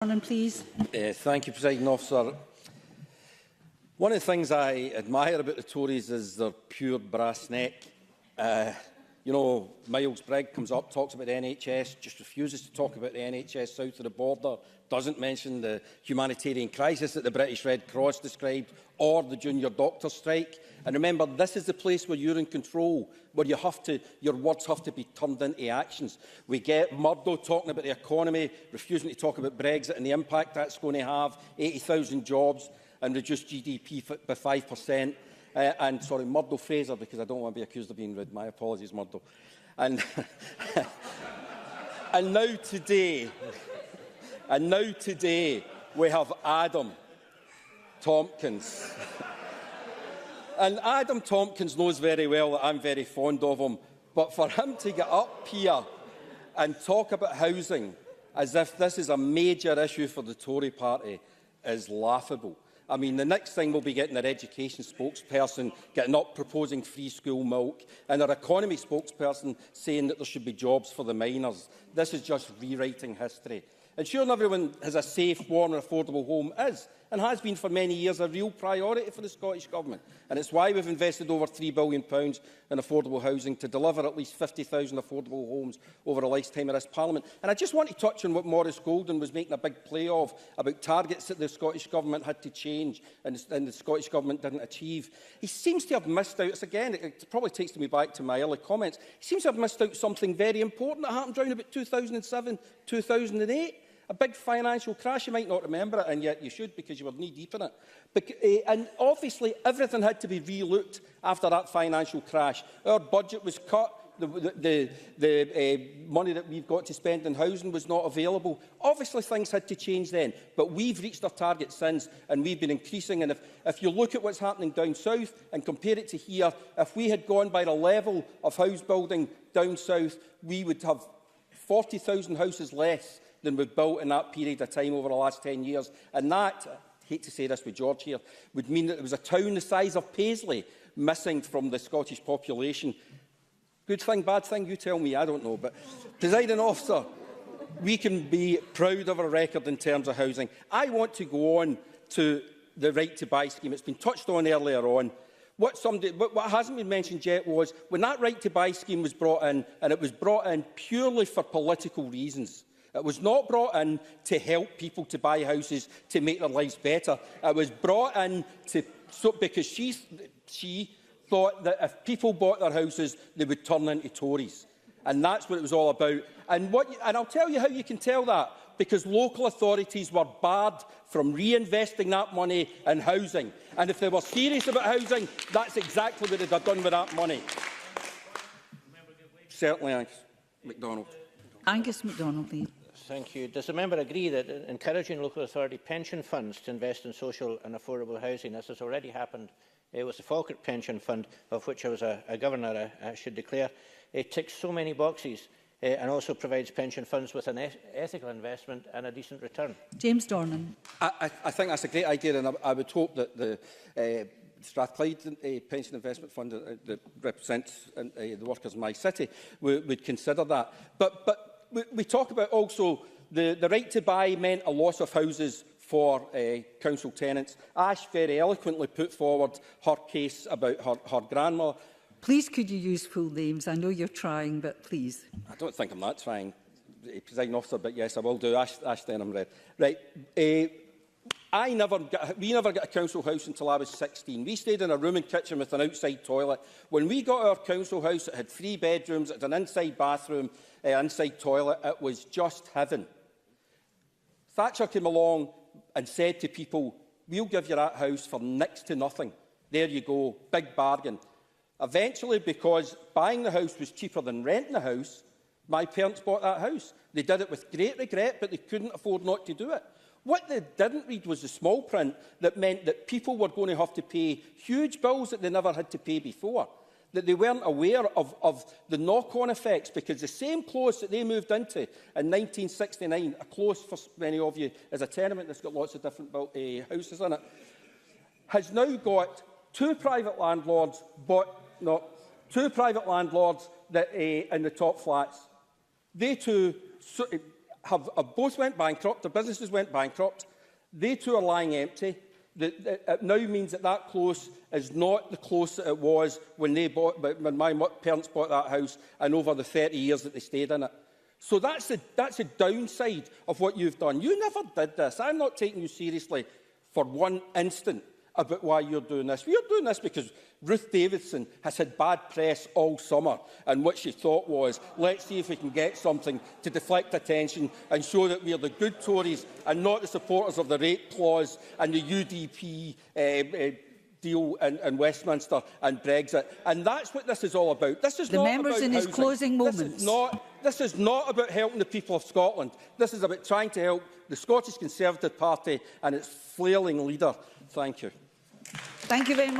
Please. Thank you, Presiding Officer. One of the things I admire about the Tories is their pure brass neck. You know, Miles Brigg comes up, talks about the NHS, just refuses to talk about the NHS south of the border, doesn't mention the humanitarian crisis that the British Red Cross described, or the junior doctor strike. And remember, this is the place where you're in control, where your words have to be turned into actions. We get Murdo talking about the economy, refusing to talk about Brexit and the impact that's going to have, 80,000 jobs and reduce GDP by 5%. Sorry, Murdo Fraser, because I don't want to be accused of being rude. My apologies, Murdo. And, and now today, we have Adam Tompkins. And Adam Tompkins knows very well that I'm very fond of him. But for him to get up here and talk about housing as if this is a major issue for the Tory party is laughable. I mean, the next thing we'll be getting our education spokesperson getting up proposing free school milk and our economy spokesperson saying that there should be jobs for the miners. This is just rewriting history. Ensuring everyone has a safe, warm and affordable home is, and has been for many years, a real priority for the Scottish Government. And it's why we've invested over £3 billion in affordable housing to deliver at least 50,000 affordable homes over a lifetime of this Parliament. And I just want to touch on what Maurice Golden was making a big play of, about targets that the Scottish Government had to change and the Scottish Government didn't achieve. He seems to have missed out, again, it probably takes me back to my early comments, he seems to have missed out something very important that happened around about 2007, 2008. A big financial crash, you might not remember it, and yet you should because you were knee-deep in it. And obviously, everything had to be re-looked after that financial crash. Our budget was cut. The money that we've got to spend in housing was not available. Obviously, things had to change then, but we've reached our target since, and we've been increasing. And if you look at what's happening down south and compare it to here, if we had gone by the level of house building down south, we would have 40,000 houses less than we've built in that period of time over the last 10 years. And that, I hate to say this with George here, would mean that there was a town the size of Paisley missing from the Scottish population. Good thing, bad thing, you tell me, I don't know. But, Presiding Officer, we can be proud of our record in terms of housing. I want to go on to the Right to Buy scheme. It's been touched on earlier on. What hasn't been mentioned yet was when that Right to Buy scheme was brought in, and it was brought in purely for political reasons. It was not brought in to help people to buy houses to make their lives better. It was brought in because she thought that if people bought their houses, they would turn into Tories. And that's what it was all about. And I'll tell you how you can tell that. Because local authorities were barred from reinvesting that money in housing. And if they were serious about housing, that's exactly what they'd have done with that money. Certainly, Angus MacDonald. Angus MacDonald, please. Thank you. Does the member agree that encouraging local authority pension funds to invest in social and affordable housing, as has already happened with the Falkirk Pension Fund, of which I was a governor, I should declare, it ticks so many boxes and also provides pension funds with an ethical investment and a decent return? James Dornan. I think that's a great idea, and I would hope that the Strathclyde Pension Investment Fund that represents the workers in my city would consider that. But we talk about also the right to buy meant a loss of houses for council tenants. Ash very eloquently put forward her case about her grandmother. Please, could you use full names? I know you're trying, but please. I don't think I'm that trying, Presiding Officer, but yes, I will do. Ash Denham Red. Right. We never got a council house until I was 16. We stayed in a room and kitchen with an outside toilet. When we got our council house, it had 3 bedrooms, it had an inside bathroom, inside toilet. It was just heaven. Thatcher came along and said to people, we'll give you that house for next to nothing. There you go, big bargain. Eventually, because buying the house was cheaper than renting the house, my parents bought that house. They did it with great regret, but they couldn't afford not to do it. What they didn't read was the small print that meant that people were going to have to pay huge bills that they never had to pay before, that they weren't aware of the knock-on effects, because the same close that they moved into in 1969, a close for many of you is a tenement that's got lots of different houses in it, has now got 2 private landlords, that, in the top flats. They too have both went bankrupt. The businesses went bankrupt. They too are lying empty. It now means that that close is not the close that it was when my parents bought that house and over the 30 years that they stayed in it. So that's the downside of what you've done. You never did this. I'm not taking you seriously for one instant about why you're doing this. You're doing this because Ruth Davidson has had bad press all summer, and what she thought was, let's see if we can get something to deflect attention and show that we are the good Tories and not the supporters of the rape clause and the UDP deal in Westminster and Brexit. And that's what this is all about. This is the not members about in his housing. closing moments. This is not about helping the people of Scotland. This is about trying to help the Scottish Conservative Party and its flailing leader. Thank you. Thank you very much.